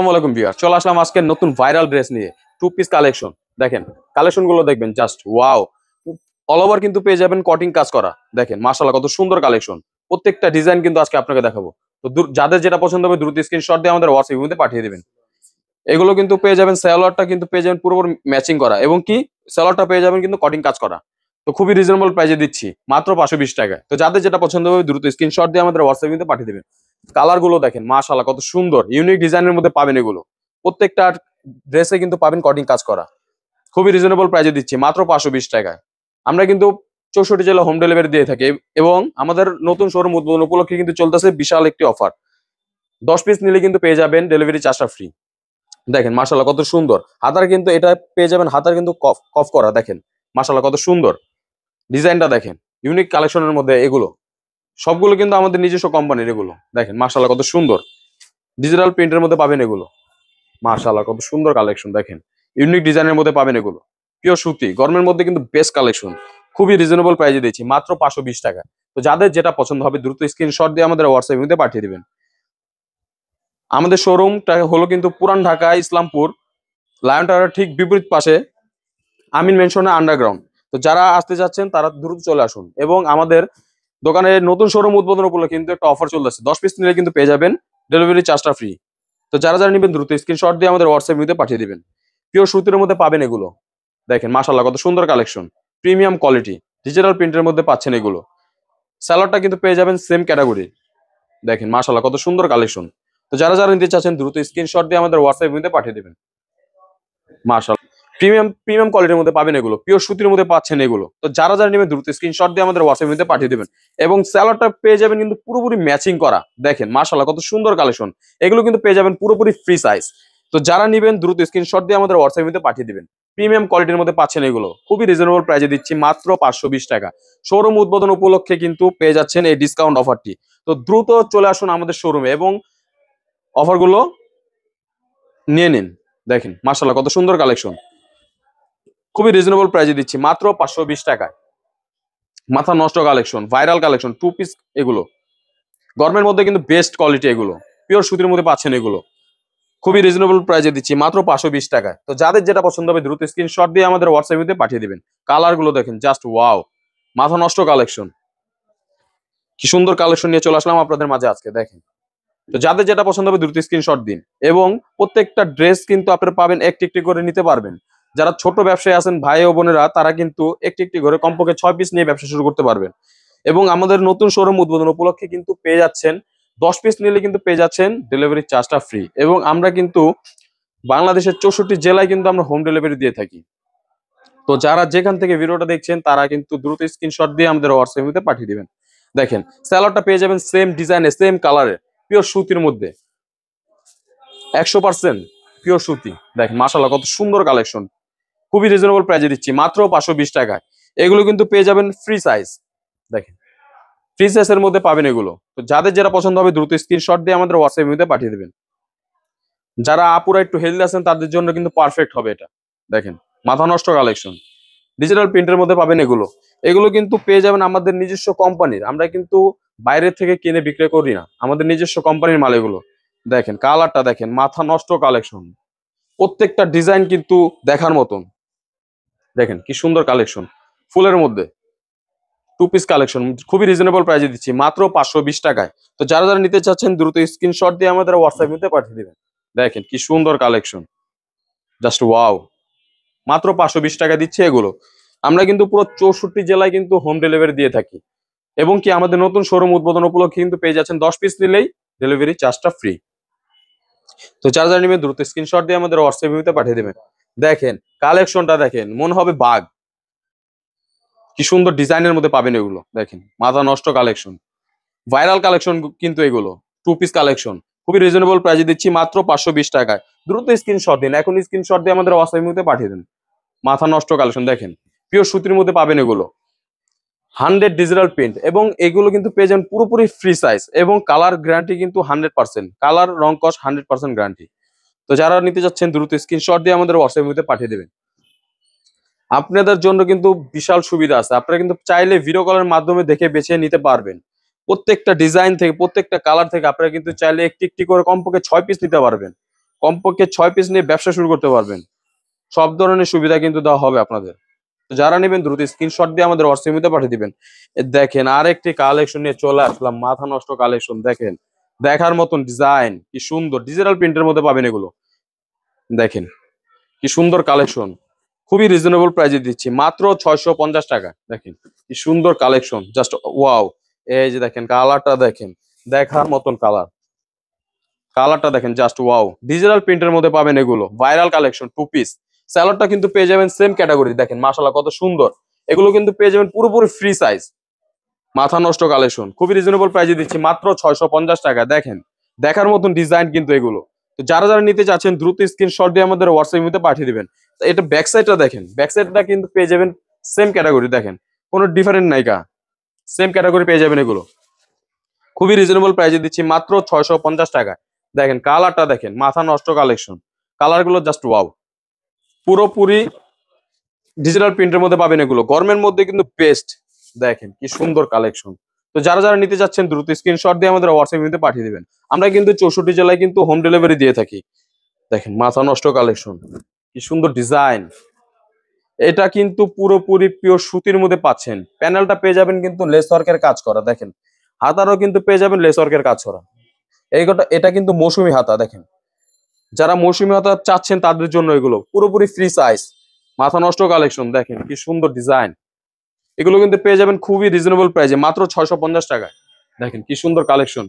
আসসালামু আলাইকুম ভিউয়ার, চলে আসলাম আজকে নতুন ভাইরাল ড্রেস নিয়ে। Two piece collection. দেখেন কালেকশন গুলো দেখবেন, জাস্ট ওয়াও। অল ওভার কিন্তু পেয়ে যাবেন কটিং কাজ করা। দেখেন মাশাআল্লাহ কত সুন্দর কালেকশন। প্রত্যেকটা ডিজাইন কিন্তু আজকে আপনাকে দেখাবো। তো যাদের যেটা পছন্দ হবে দ্রুত স্ক্রিনশট দিয়ে আমাদের হোয়াটসঅ্যাপ মধ্যে পাঠিয়ে দিবেন। এগুলো কিন্তু পেয়ে যাবেন, সালোয়ারটা কিন্তু পেয়ে যাবেন পুরোপুরি ম্যাচিং করা, এবং কি সালোয়ারটা পেয়ে যাবেন কিন্তু কটিং কাজ করা। তো খুবই রিজনেবল প্রাইসে দিচ্ছি, মাত্র 520 টাকায়। তো যাদের যেটা পছন্দ হবে দ্রুত স্ক্রিনশট দিয়ে আমাদের হোয়াটসঅ্যাপ মধ্যে পাঠিয়ে দিবেন। কালার গুলো দেখেন মাশাআল্লাহ কত সুন্দর, ইউনিক ডিজাইনের মধ্যে পাবেন এগুলো। প্রত্যেকটা ড্রেসে কিন্তু পাবেন কটিং কাজ করা। খুবই রিজনেবল প্রাইসে দিচ্ছি, মাত্র 520 টাকায়। আমরা কিন্তু 64 জেলা হোম ডেলিভারি দিয়ে থাকি, এবং আমাদের নতুন শোরুম উদ্বোধন উপলক্ষে কিন্তু চলতেছে বিশাল একটি অফার। 10 পিস নিলে কিন্তু পেয়ে যাবেন ডেলিভারি চার্জটা ফ্রি। দেখেন মাশাআল্লাহ কত সুন্দর। হাতার কিন্তু এটা পেয়ে যাবেন, হাতার কিন্তু কফ কফ করা। দেখেন মাশাআল্লাহ কত সুন্দর ডিজাইনটা, দেখেন ইউনিক কালেকশনের মধ্যে এগুলো। সবগুলো কিন্তু আমাদের নিজস্ব কোম্পানির এগুলো। দেখেন মাশাআল্লাহ কত সুন্দর, ডিজিটাল প্রিন্টের মধ্যে পাবেন এগুলো। মাশাআল্লাহ কত সুন্দর কালেকশন, দেখেন ইউনিক ডিজাইনের মধ্যে পাবেন এগুলো। পিওর সুতি গরমের মধ্যে কিন্তু বেস্ট কালেকশন। খুবই রিজনেবল প্রাইসে দিচ্ছি, মাত্র 520 টাকা। তো যাদের যেটা পছন্দ হবে দ্রুত স্ক্রিনশট দিয়ে আমাদের হোয়াটসঅ্যাপ মধ্যে পাঠিয়ে দিবেন। আমাদের শোরুমটা হলো কিন্তু পুরান ঢাকা ইসলামপুর লায়ন টাওয়ারের ঠিক বিপরীত পাশে, আমিন মেনশনের আন্ডারগ্রাউন্ড। তো যারা আসতে যাচ্ছেন তারা দ্রুত চলে আসুন। এবং আমাদের দোকানের নতুন শোরুম উদ্বোধন উপলক্ষে কিন্তু একটা অফার চলতেছে, 10 পিস নিলে কিন্তু পেয়ে যাবেন ডেলিভারি চার্জটা ফ্রি। তো যারা যারা নেবেন দ্রুত স্ক্রিনশট দিয়ে আমাদের হোয়াটসঅ্যাপ মধ্যে পাঠিয়ে দিবেন। পিওর সুতির মধ্যে পাবেন এগুলো। দেখেন মাশাআল্লাহ কত সুন্দর কালেকশন, প্রিমিয়াম কোয়ালিটি, ডিজিটাল প্রিন্টের মধ্যে পাচ্ছেন এগুলো। স্যালাডটা কিন্তু পেয়ে যাবেন সেম ক্যাটাগরি। দেখেন মাশাআল্লাহ কত সুন্দর কালেকশন। তো যারা যারা নিতে চাচ্ছেন দ্রুত স্ক্রিনশট দিয়ে আমাদের হোয়াটসঅ্যাপ মধ্যে পাঠিয়ে দিবেন। মাশাআল্লাহ প্রিমিয়াম প্রিমিয়াম কোয়ালিটির মধ্যে পাবেন এগুলো, পিওর সুতির মধ্যে পাচ্ছেন এগুলো। তো যারা যারা নেবেন দ্রুত স্ক্রিনশট দিয়ে আমাদের হোয়াটসঅ্যাপ মধ্যে পাঠিয়ে দিবেন। এবং স্যালাডটা পেয়ে যাবেন কিন্তু পুরোপুরি ম্যাচিং করা। দেখেন মাশাআল্লাহ কত সুন্দর কালেকশন। এগুলো কিন্তু পেয়ে যাবেন পুরোপুরি ফ্রি সাইজ। তো যারা নেবেন দ্রুত স্ক্রিনশট দিয়ে আমাদের হোয়াটসঅ্যাপ মধ্যে পাঠিয়ে দিবেন। প্রিমিয়াম কোয়ালিটির মধ্যে পাচ্ছেন এগুলো, খুবই রিজনেবল প্রাইসে দিচ্ছি, মাত্র 520 টাকা। শোরুম উদ্বোধন উপলক্ষে কিন্তু পেয়ে যাচ্ছেন এই ডিসকাউন্ট অফারটি। তো দ্রুত চলে আসুন আমাদের শোরুমে এবং অফারগুলো নিয়ে নিন। দেখেন মাশাআল্লাহ কত সুন্দর কালেকশন, খুবই রিজনেবল প্রাইসে দিচ্ছি, মাত্র 520 টাকায়। মাথা নষ্ট collection, viral collection, two piece এগুলো। গরমের মধ্যে কিন্তু বেস্ট কোয়ালিটি এগুলো, পিওর সুতির মধ্যে পাচ্ছেন এগুলো। খুবই রিজনেবল প্রাইসে দিচ্ছি, মাত্র 520 টাকায়। তো যাদের যেটা পছন্দ হবে দ্রুত স্ক্রিনশট দিয়ে আমাদের হোয়াটসঅ্যাপ মধ্যে পাঠিয়ে দিবেন। কালার গুলো দেখেন জাস্ট ওয়াও, মাথা নষ্ট কালেকশন। কি সুন্দর কালেকশন নিয়ে চলে আসলাম আপনাদের মাঝে আজকে, দেখেন। তো যাদের যেটা পছন্দ হবে দ্রুত স্ক্রিনশট দিন। এবং প্রত্যেকটা ড্রেস কিন্তু আপনারা পাবেন একটি একটি করে নিতে পারবেন। যারা ছোট ব্যবসায়ী আছেন ভাই ও বোনেরা, তারা কিন্তু একটি একটি করে কমপক্ষে 6 পিস নিয়ে ব্যবসা শুরু করতে পারবেন। এবং আমাদের নতুন শোরুম উদ্বোধন উপলক্ষে কিন্তু পেয়ে যাচ্ছেন 10 পিস নিলে কিন্তু পেয়ে যাচ্ছেন ডেলিভারি চার্জটা ফ্রি। এবং আমরা কিন্তু বাংলাদেশের 64 জেলায় কিন্তু আমরা হোম ডেলিভারি দিয়ে থাকি। তো যারা যেখান থেকে ভিডিওটা দেখছেন তারা কিন্তু দ্রুত স্ক্রিনশট দিয়ে আমাদের হোয়াটসঅ্যাপ মধ্যে পাঠিয়ে দিবেন। দেখেন স্যালাডটা পেয়ে যাবেন সেম ডিজাইনে সেম কালারে, পিওর সুতির মধ্যে, 100% পিওর সুতি। দেখেন মাশাআল্লাহ কত সুন্দর কালেকশন, খুবই রিজনেবল প্রাইসে দিচ্ছি, মাত্র 520 টাকায়। এগুলো কিন্তু পেয়ে যাবেন ফ্রি সাইজ। দেখেন ফ্রি সাইজের মধ্যে পাবেন এগুলো। তো যাদের যেটা পছন্দ হবে দ্রুত স্ক্রিনশট দিয়ে আমাদের হোয়াটসঅ্যাপ মধ্যে পাঠিয়ে দিবেন। যারা আপুরা একটু হেলদি আছেন তাদের জন্য কিন্তু পারফেক্ট হবে এটা। দেখেন মাথা নষ্ট কালেকশন, ডিজিটাল প্রিন্টের মধ্যে পাবেন এগুলো। এগুলো কিন্তু পেয়ে যাবেন আমাদের নিজস্ব কোম্পানির, আমরা কিন্তু বাইরে থেকে কিনে বিক্রি করি না, আমাদের নিজস্ব কোম্পানির মাল এগুলো। দেখেন কালারটা দেখেন, মাথা নষ্ট কালেকশন। প্রত্যেকটা ডিজাইন কিন্তু দেখার মতন। দেখেন কি সুন্দর কালেকশন, ফুলের মধ্যে টু পিস কালেকশন, খুবই রিজনেবল প্রাইসে দিচ্ছি, মাত্র 520 টাকায়। তো যারা যারা নিতে চাচ্ছেন দ্রুত স্ক্রিনশট দিয়ে আমাদের হোয়াটসঅ্যাপ মধ্যে পাঠিয়ে দিবেন। দেখেন কি সুন্দর কালেকশন, জাস্ট ওয়াও, মাত্র 520 টাকা দিচ্ছে এগুলো। আমরা কিন্তু পুরো 64 জেলায় কিন্তু হোম ডেলিভারি দিয়ে থাকি। এবং কি আমাদের নতুন শোরুম উদ্বোধন উপলক্ষে কিন্তু পেয়ে যাচ্ছেন 10 পিস নিলেই ডেলিভারি চার্জটা ফ্রি। তো যারা যারা নেবেন দ্রুত স্ক্রিনশট দিয়ে আমাদের হোয়াটসঅ্যাপ মধ্যে পাঠিয়ে দেবেন। দেখেন কালেকশনটা দেখেন, মনে হবে বাগ। কি সুন্দর ডিজাইনের মধ্যে পাবেন এগুলো। দেখেন মাথা নষ্ট কালেকশন, ভাইরাল কালেকশন কিন্তু এগুলো। টু পিস কালেকশন, খুবই রিজনেবল প্রাইসে দিচ্ছি, মাত্র 520 টাকায়। দ্রুত স্ক্রিনশট দিন, এখন স্ক্রিনশট দিয়ে আমাদের হোয়াটসঅ্যাপ মধ্যে পাঠিয়ে দেন। মাথা নষ্ট কালেকশন, দেখেন পিওর সুতির মধ্যে পাবেন এগুলো, 100 ডিজিটাল প্রিন্ট। এবং এগুলো কিন্তু পেয়ে যাবেন পুরোপুরি ফ্রি সাইজ, এবং কালার গ্যারান্টি কিন্তু 100%, কালার রং কস 100% গ্যারান্টি। তো যারা নিতে যাচ্ছেন দ্রুত স্ক্রিনশট দিয়ে আমাদের হোয়াটসঅ্যাপ মধ্যে পাঠিয়ে দেবেন। আপনাদের জন্য কিন্তু বিশাল সুবিধা আছে, আপনারা কিন্তু চাইলে ভিডিও কলের মাধ্যমে দেখে বেছে নিতে পারবেন। প্রত্যেকটা ডিজাইন থেকে প্রত্যেকটা কালার থেকে আপনারা কিন্তু চাইলে একটি একটি করে কমপক্ষে 6 পিস নিতে পারবেন। কমপক্ষে 6 পিস নিয়ে ব্যবসা শুরু করতে পারবেন। সব ধরনের সুবিধা কিন্তু দেওয়া হবে আপনাদের। তো যারা নেবেন দ্রুত স্ক্রিনশট দিয়ে আমাদের হোয়াটসঅ্যাপে পাঠিয়ে দিবেন। দেখেন আরেকটি কালেকশন নিয়ে চলে আসলাম, মাথা নষ্ট কালেকশন। দেখেন দেখার মতন ডিজাইন, কি সুন্দর ডিজিটাল প্রিন্টের মধ্যে পাবেন এগুলো। দেখেন কি সুন্দর কালেকশন, খুবই রিজনেবল প্রাইসে দিচ্ছি মাত্র 650 টাকা। দেখেন কি সুন্দর কালেকশন, জাস্ট ওয়াও। এই যে দেখেন কালারটা, দেখেন দেখার মতন কালার, কালারটা দেখেন জাস্ট ওয়াও। ডিজিটাল প্রিন্টের মধ্যে পাবেন এগুলো, ভাইরাল কালেকশন 2 পিস। স্যালাডটা কিন্তু পেয়ে যাবেন সেম ক্যাটাগরি, দেখেন মাশাআল্লাহ কত সুন্দর। এগুলো কিন্তু পেয়ে যাবেন পুরোপুরি ফ্রি সাইজ, মাথা নষ্ট কালেকশন, খুবই রিজনেবল প্রাইসে দিচ্ছি মাত্র 650 টাকা। দেখেন দেখার মতন ডিজাইন কিন্তু এগুলো। তো যারা যারা নিতে চাচ্ছেন দ্রুত স্ক্রিনশট দিয়ে আমাদের হোয়াটসঅ্যাপ মধ্যে পাঠিয়ে দিবেন। তো এটা ব্যাক সাইডটা দেখেন, ব্যাক সাইডটা কিন্তু পেয়ে যাবেন সেম ক্যাটাগরি, দেখেন কোনো ডিফারেন্ট নাইকা, সেম ক্যাটাগরি পেয়ে যাবেন এগুলো। খুবই রিজনেবল প্রাইসে দিচ্ছি মাত্র 650 টাকা। দেখেন কালারটা দেখেন, মাথা নষ্ট কালেকশন, কালার গুলো জাস্ট ওয়াও। পুরোপুরি ডিজিটাল প্রিন্টের মধ্যে পাবেন এগুলো, গরমের মধ্যে কিন্তু বেস্ট। দেখেন কি সুন্দর কালেকশন। তো যারা যারা নিতে যাচ্ছেন দ্রুত স্ক্রিনশট দিয়ে আমাদের হোয়াটসঅ্যাপ মধ্যে পাঠিয়ে দিবেন। আমরা কিন্তু 64 জেলায় কিন্তু হোম ডেলিভারি দিয়ে থাকি। দেখেন মাথা নষ্ট কালেকশন, কি সুন্দর ডিজাইন। এটা কিন্তু পুরোপুরি পিওর সুতির মধ্যে পাচ্ছেন। প্যানেলটা পেয়ে যাবেন কিন্তু লেস ওয়ার্কের কাজ করা, দেখেন হাতারও কিন্তু পেয়ে যাবেন লেস ওয়ার্কের কাজ করা। এটা কিন্তু মৌসুমী হাতা, দেখেন যারা মৌসুমী হাতা চাচ্ছেন তাদের জন্য এগুলো পুরোপুরি ফ্রি সাইজ, মাথা নষ্ট কালেকশন। দেখেন কি সুন্দর ডিজাইন, এগুলো কিন্তু পেয়ে যাবেন খুবই রিজনেবল প্রাইসে মাত্র 650 টাকায়। দেখেন কি সুন্দর কালেকশন,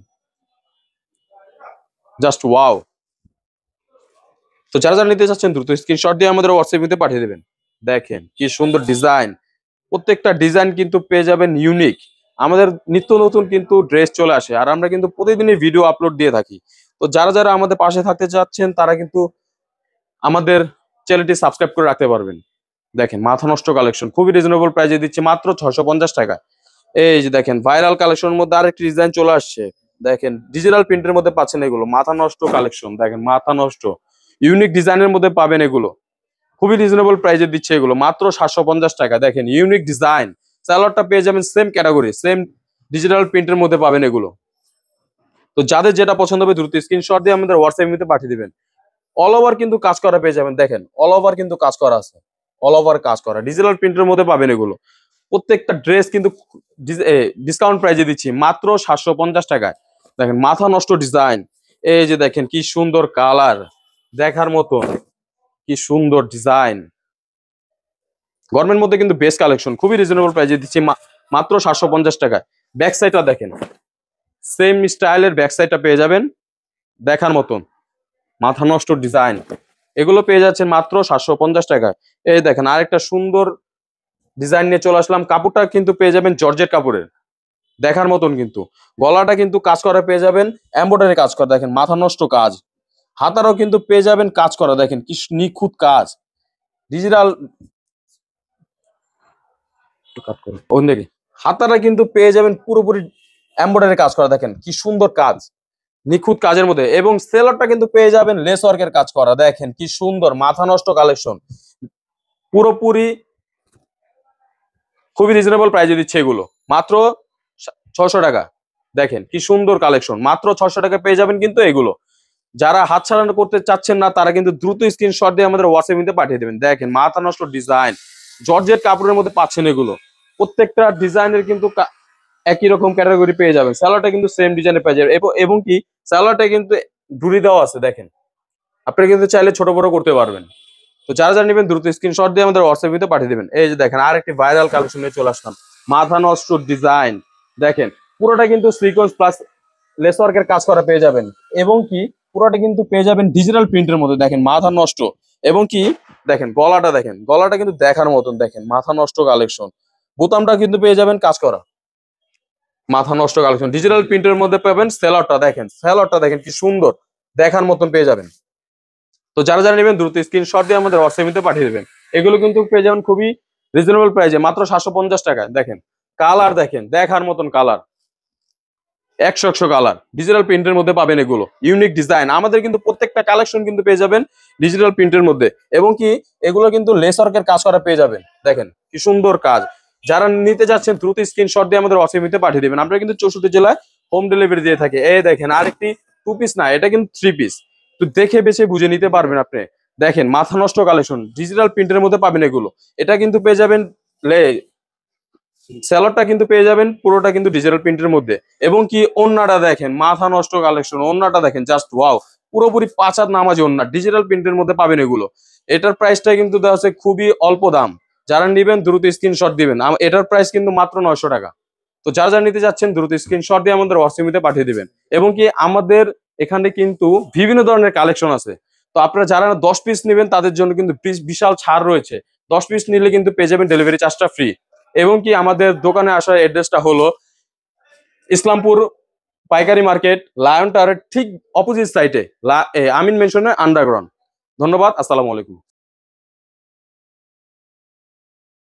জাস্ট ওয়াও। তো যারা যারা নিতে চাচ্ছেন দ্রুত স্ক্রিনশট দিয়ে আমাদের হোয়াটসঅ্যাপে পাঠিয়ে দেবেন। দেখেন কি সুন্দর ডিজাইন, প্রত্যেকটা ডিজাইন কিন্তু পেয়ে যাবেন ইউনিক। আমাদের নিত্য নতুন কিন্তু ড্রেস চলে আসে, আর আমরা কিন্তু প্রতিদিনই ভিডিও আপলোড দিয়ে থাকি। তো যারা যারা আমাদের পাশে থাকতে চাচ্ছেন তারা কিন্তু আমাদের চ্যানেলটি সাবস্ক্রাইব করে রাখতে পারবেন। দেখেন মাথা নষ্ট কালেকশন, খুবই রিজনেবল প্রাইসে দিচ্ছি মাত্র 650 টাকা। এই যে দেখেন ভাইরাল কালেকশনের মধ্যে আরেকটি ডিজাইন চলে আসছে। দেখেন ডিজিটাল প্রিন্টের মধ্যে পাচ্ছেন এগুলো, মাথা নষ্ট কালেকশন। দেখেন মাথা নষ্ট ইউনিক ডিজাইনের মধ্যে পাবেন এগুলো, খুবই রিজনেবল প্রাইসে দিচ্ছে এগুলো মাত্র 750 টাকা। দেখেন ইউনিক ডিজাইন, স্যালাডটা পেয়ে যাবেন সেম ক্যাটাগরি, সেম ডিজিটাল প্রিন্টের মধ্যে পাবেন এগুলো। তো যাদের যেটা পছন্দ হবে দ্রুত স্ক্রিনশট দিয়ে আমাদের হোয়াটসঅ্যাপ মধ্যে পাঠিয়ে দিবেন। অল ওভার কিন্তু কাজ করা পেয়ে যাবেন, দেখেন অল ওভার কিন্তু কাজ করা আছে, অল ওভার কাজ করা ডিজিটাল প্রিন্টের মধ্যে পাবেন এগুলো। প্রত্যেকটা ড্রেস কিন্তু ডিসকাউন্ট প্রাইসে দিচ্ছি মাত্র 750 টাকায়। দেখেন মাথা নষ্ট ডিজাইন, এই যে দেখেন কি সুন্দর কালার, দেখার মতো কি সুন্দর ডিজাইন। গরমের মধ্যে কিন্তু বেস্ট কালেকশন, খুবই রিজনেবল প্রাইসে দিচ্ছি মাত্র 750 টাকায়। ব্যাক সাইডটা দেখেন, সেম স্টাইলের ব্যাক সাইডটা পেয়ে যাবেন, দেখার মতন মাথা নষ্ট ডিজাইন। এগুলো পেয়ে যাচ্ছেন মাত্র 750 টাকায়। এই দেখেন আরেকটা সুন্দর ডিজাইন নিয়ে চলে আসলাম, কাপড়টা কিন্তু পেয়ে যাবেন জর্জেট কাপড়ের, দেখার মতন কিন্তু। গলাটা কিন্তু কাজ করা পেয়ে যাবেন, এমব্রয়ডারি কাজ করা, দেখেন মাথা নষ্ট কাজ। হাতারও কিন্তু পেয়ে যাবেন কাজ করা, দেখেন কি নিখুঁত কাজ, ডিজিটাল। হাতাটা কিন্তু পেয়ে যাবেন পুরোপুরি এমব্রয়ডারি কাজ করা, দেখেন কি সুন্দর কাজ, নিখুঁত কাজের মধ্যে। এবং সেলারটা কিন্তু পেয়ে যাবেন লেস ওয়ার্কের কাজ করা, দেখেন কি সুন্দর মাথা নষ্ট কালেকশন, পুরোপুরি খুবই রিজনেবল প্রাইসে দিচ্ছে এগুলো মাত্র 600 টাকা। দেখেন কি সুন্দর কালেকশন, মাত্র 600 টাকা পেয়ে যাবেন কিন্তু এগুলো। যারা হাত ছাড়ানো করতে চাচ্ছেন না তারা কিন্তু দ্রুত স্ক্রিনশট দিয়ে আমাদের হোয়াটসঅ্যাপে পাঠিয়ে দেবেন। দেখেন মাথা নষ্ট ডিজাইন, জর্জেট কাপড়ের মধ্যে পাচ্ছেন এগুলো। প্রত্যেকটা ডিজাইনের কিন্তু একই রকম ক্যাটাগরি পেয়ে যাবেন। স্যালোয়ারটা কিন্তু সেম ডিজাইনে পেয়ে যাবেন, এবং কি স্যালোয়ারটা কিন্তু ডুরি দেওয়া আছে, দেখেন আপনি কিন্তু চাইলে ছোট বড় করতে পারবেন। তো যারা যারা নেবেন দ্রুত স্ক্রিনশট দিয়ে আমাদের হোয়াটসঅ্যাপে পাঠিয়ে দেবেন। এই যে দেখেন আরেকটি ভাইরাল কালেকশন নিয়ে চলে আসলাম, মাথা নষ্ট ডিজাইন। দেখেন পুরোটা কিন্তু সিকোয়েন্স প্লাস লেস ওয়ার্কের কাজ করা পেয়ে যাবেন, এবং কি পুরোটা কিন্তু পেয়ে যাবেন ডিজিটাল প্রিন্টের মধ্যে। দেখেন মাথা নষ্ট, এবং কি দেখেন গলাটা, দেখেন গলাটা কিন্তু দেখার মতন, দেখেন মাথা নষ্ট কালেকশন। বোতামটা কিন্তু পেয়ে যাবেন কাজ করা, মাথা নষ্ট কালেকশন ডিজিটাল প্রিন্টের মধ্যে পাবেন। সেলারটা দেখেন, সেলারটা দেখেন কি সুন্দর, দেখার মতন পেয়ে যাবেন। তো যারা যারা নেবেন দ্রুত স্ক্রিনশট দিয়ে আমাদের হোয়াটসঅ্যাপে পাঠিয়ে দেবেন। এগুলো কিন্তু পেয়ে যাবেন খুবই রিজনেবল প্রাইসে মাত্র 750 টাকায়। দেখেন কালার, দেখেন দেখার মতন কালার, 100 কালার ডিজিটাল প্রিন্টের মধ্যে পাবেন এগুলো। ইউনিক ডিজাইন, আমাদের কিন্তু প্রত্যেকটা কালেকশন কিন্তু পেয়ে যাবেন ডিজিটাল প্রিন্টের মধ্যে, এবং কি এগুলো কিন্তু লেস ওয়ার্কের কাজ করা পেয়ে যাবেন। দেখেন কি সুন্দর কাজ। যারা নিতে যাচ্ছেন দ্রুত স্ক্রিনশট দিয়ে আমাদের হোয়াটসঅ্যাপে পাঠিয়ে দেবেন। আমরা কিন্তু 64 জেলায় হোম ডেলিভারি দিয়ে থাকি। এই দেখেন আরেকটি 2 পিস না, এটা কিন্তু 3 পিস। তো দেখে বেছে বুঝে নিতে পারবেন আপনি। দেখেন মাথা নষ্ট কালেকশন, ডিজিটাল প্রিন্টের মধ্যে পাবেন এগুলো। এটা কিন্তু পেয়ে যাবেন সেলরটা কিন্তু পেয়ে যাবেন পুরোটা কিন্তু ডিজিটাল প্রিন্টের মধ্যে। এবং কি ওন্নাটা দেখেন, মাথা নষ্ট কালেকশন, ওন্নাটা দেখেন জাস্ট ওয়াও, পুরোপুরি 5 হাত নামাজি ওন্না, ডিজিটাল প্রিন্টের মধ্যে পাবেন এগুলো। এটার প্রাইসটা কিন্তু দেওয়া আছে খুবই অল্প দাম, যারা নিবেন দ্রুত স্ক্রিনশট দিবেন। এটার প্রাইস কিন্তু মাত্র 900 টাকা। তো যারা যারা নিতে যাচ্ছেন দ্রুত স্ক্রিনশট দিয়ে আমাদের হোয়াটসঅ্যাপে পাঠিয়ে দিবেন। এবং কি আমাদের এখানে কিন্তু বিভিন্ন ধরনের কালেকশন আছে। তো আপনারা যারা 10 পিস নেবেন তাদের জন্য কিন্তু বিশাল ছাড় রয়েছে। 10 পিস নিলে কিন্তু পেয়ে যাবেন ডেলিভারি চার্জটা ফ্রি। এবং কি আমাদের দোকানে আসার অ্যাড্রেসটা হলো ইসলামপুর পাইকারি মার্কেট, লায়ন টাওয়ারের ঠিক অপোজিট সাইডে, আমিন মেনশনের আন্ডারগ্রাউন্ড। ধন্যবাদ, আসসালামু আলাইকুম।